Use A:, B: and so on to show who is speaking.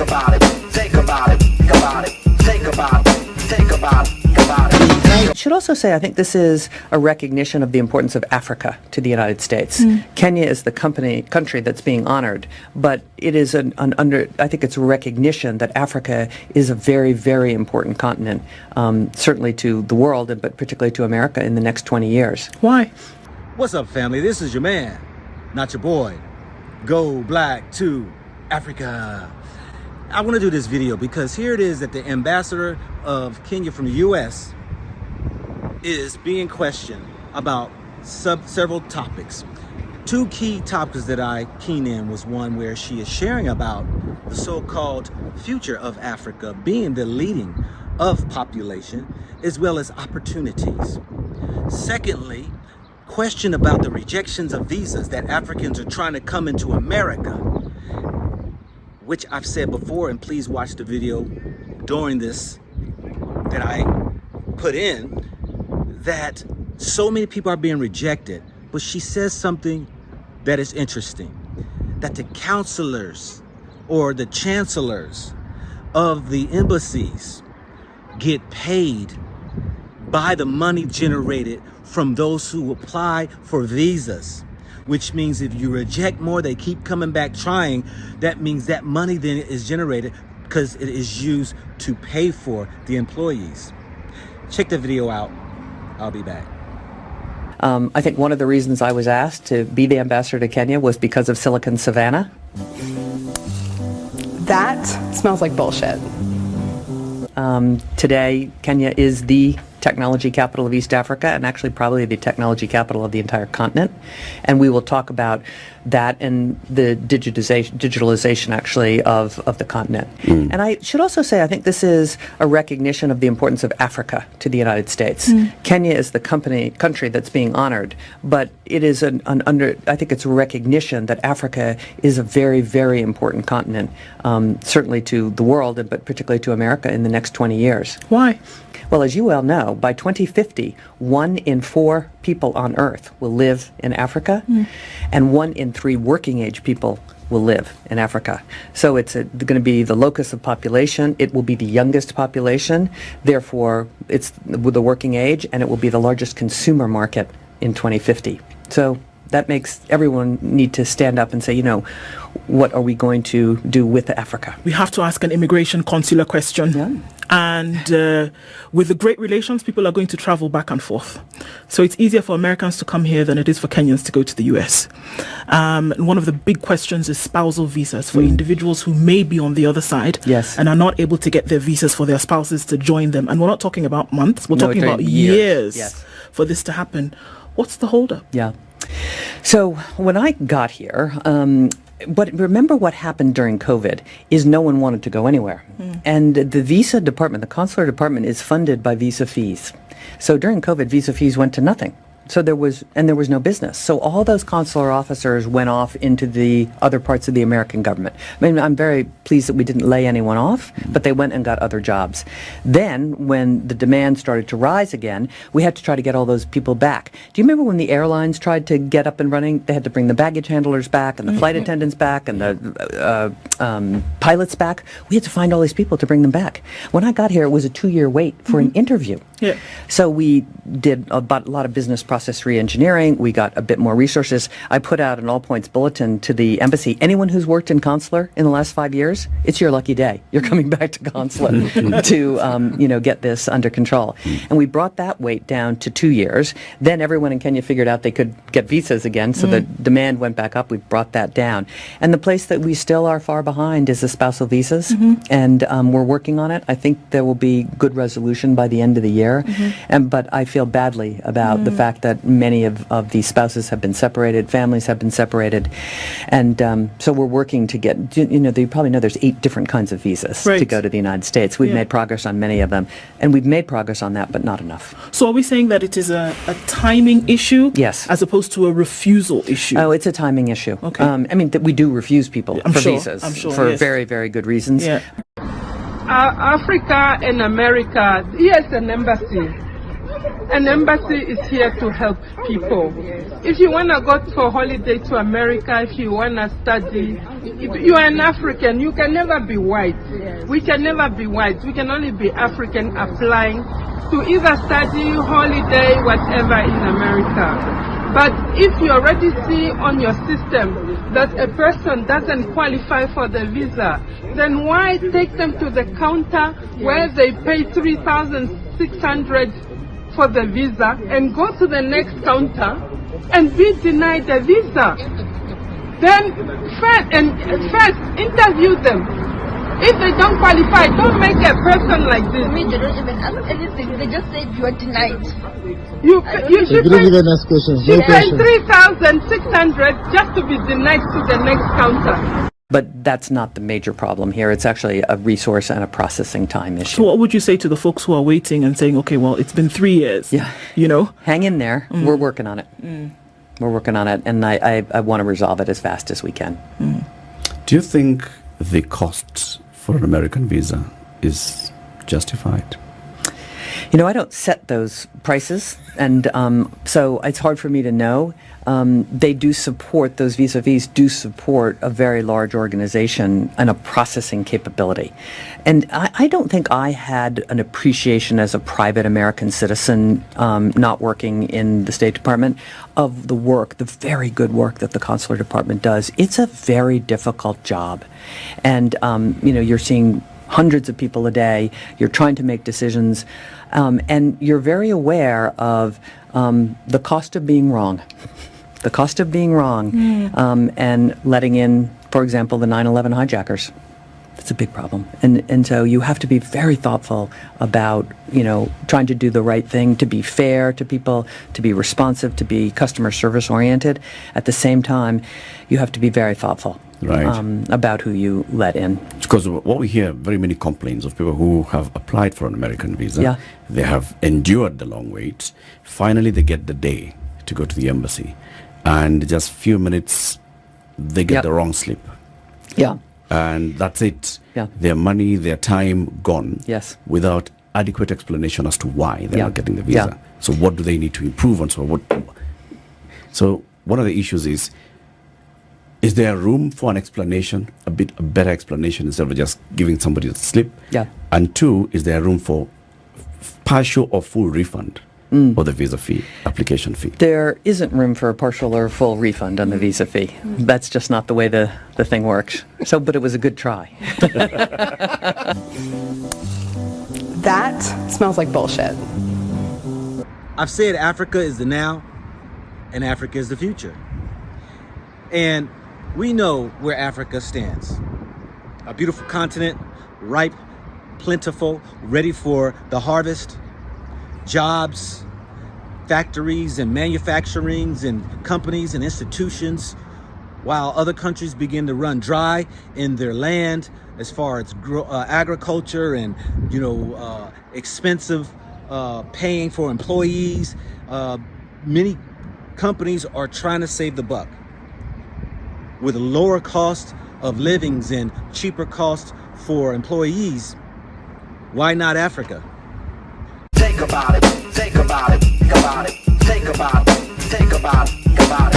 A: about it, think about it, think about it, think about it, think about it, think about it.
B: I should also say I think this is a recognition of the importance of Africa to the United States. Kenya is the country that's being honored, but it is I think it's a recognition that Africa is a very, very important continent, certainly to the world, but particularly to America in the next 20 years.
C: Why?
D: What's up, family? This is your man, not your boy. Go Black to Africa. I want to do this video because here it is that the ambassador of Kenya from the U.S. is being questioned about several topics. Two key topics that I keyed in was one where she is sharing about the so-called future of Africa being the leading of population as well as opportunities. Secondly, question about the rejections of visas that Africans are trying to come into America, which I've said before, and please watch the video during this that I put in, that so many people are being rejected. But she says something that is interesting, that the counselors or the chancellors of the embassies get paid by the money generated from those who apply for visas, which means if you reject more, they keep coming back trying. That means that money then is generated because it is used to pay for the employees. Check the video out. I'll be back.
B: I think one of the reasons I was asked to be the ambassador to Kenya was because of Silicon Savannah.
E: That smells like bullshit.
B: Today, Kenya is the technology capital of East Africa and actually probably the technology capital of the entire continent. And we will talk about that and the digitalization actually of the continent. And I should also say I think this is a recognition of the importance of Africa to the United States. Kenya is the country that's being honored, but it is I think it's a recognition that Africa is a very, very important continent, certainly to the world, but particularly to America in the next 20 years.
C: Why?
B: Well, as you well know, by 2050, 1 in 4 people on Earth will live in Africa, and 1 in 3 working age people will live in Africa. So it's going to be the locus of population. It will be the youngest population. Therefore, it's with the working age, and it will be the largest consumer market in 2050. So that makes everyone need to stand up and say, you know, what are we going to do with Africa?
C: We have to ask an immigration consular question.
B: Yeah.
C: And with the great relations, people are going to travel back and forth. So it's easier for Americans to come here than it is for Kenyans to go to the US. And one of the big questions is spousal visas for individuals who may be on the other side and are not able to get their visas for their spouses to join them. And we're not talking about months, we're talking about years for this to happen. What's the holdup?
B: Yeah. So when I got here, but remember what happened during COVID is no one wanted to go anywhere. And the visa department, the consular department, is funded by visa fees. So during COVID, visa fees went to nothing. So there was no business. So all those consular officers went off into the other parts of the American government. I mean, I'm very pleased that we didn't lay anyone off, but they went and got other jobs. Then, when the demand started to rise again, we had to try to get all those people back. Do you remember when the airlines tried to get up and running? They had to bring the baggage handlers back and the flight attendants back and the pilots back. We had to find all these people to bring them back. When I got here, it was a 2-year wait for an interview. So we did a lot of business process re-engineering. We got a bit more resources. I put out an all-points bulletin to the embassy. Anyone who's worked in consular in the last 5 years, it's your lucky day. You're coming back to consulate to get this under control. And we brought that wait down to 2 years. Then everyone in Kenya figured out they could get visas again, so the demand went back up. We brought that down. And the place that we still are far behind is the spousal visas, and we're working on it. I think there will be good resolution by the end of the year. But I feel badly about the fact that many of these spouses have been separated, families have been separated, and so we're working to get, you probably know there's 8 different kinds of visas to go to the United States. We've made progress on many of them, and we've made progress on that, but not enough.
C: So are we saying that it is a timing issue?
B: Yes.
C: As opposed to a refusal issue?
B: Oh, it's a timing issue. Okay. I mean, we do refuse people for visas for very, very good reasons.
F: Africa and America, yes, an embassy. An embassy is here to help people. If you want to go for holiday to America, if you want to study, if you are an African, you can never be white. We can never be white. We can only be African applying to either study, holiday, whatever in America. But if you already see on your system that a person doesn't qualify for the visa, then why take them to the counter where they pay $3,600 for the visa and go to the next counter and be denied the visa? Then first interview them. If they don't qualify, don't make a person like this.
G: I mean, they don't even ask anything. They just say you are denied.
F: You should pay
H: $3,600
F: just to be denied to the next counter.
B: But that's not the major problem here. It's actually a resource and a processing time issue.
C: So what would you say to the folks who are waiting and saying, okay, well, it's been 3 years.
B: Yeah.
C: You know?
B: Hang in there. We're working on it. We're working on it, and I want to resolve it as fast as we can.
H: Do you think the costs for an American visa is justified?
B: You know, I don't set those prices, and so it's hard for me to know. They do support, those visa fees do support a very large organization and a processing capability. And I don't think I had an appreciation as a private American citizen not working in the State Department of the work, the very good work that the Consular Department does. It's a very difficult job. And, you know, you're seeing hundreds of people a day, you're trying to make decisions, and you're very aware of the cost of being wrong. The cost of being wrong and letting in, for example, the 9/11 hijackers. It's a big problem. And so you have to be very thoughtful about, you know, trying to do the right thing, to be fair to people, to be responsive, to be customer service oriented. At the same time, you have to be very thoughtful.
H: Right.
B: About who you let in.
H: Because what we hear, very many complaints of people who have applied for an American visa.
B: Yeah.
H: They have endured the long waits. Finally, they get the day to go to the embassy. And just few minutes, they get the wrong slip.
B: Yeah.
H: And that's it.
B: Yeah.
H: Their money, their time gone.
B: Yes.
H: Without adequate explanation as to why they're not getting the visa.
B: Yeah.
H: So what do they need to improve on? So one of the issues is there room for an explanation, a better explanation instead of just giving somebody a slip?
B: Yeah.
H: And two, is there room for partial or full refund of the visa fee, application fee?
B: There isn't room for a partial or full refund on the visa fee. That's just not the way the thing works. So, but it was a good try.
E: That smells like bullshit.
D: I've said Africa is the now and Africa is the future. And we know where Africa stands. A beautiful continent, ripe, plentiful, ready for the harvest, jobs, factories and manufacturings and companies and institutions, while other countries begin to run dry in their land as far as agriculture and, you know, expensive paying for employees. Many companies are trying to save the buck. With a lower cost of livings and cheaper cost for employees, why not Africa?
A: Think about it, think about it, think about it, think about it, think about it, think about it.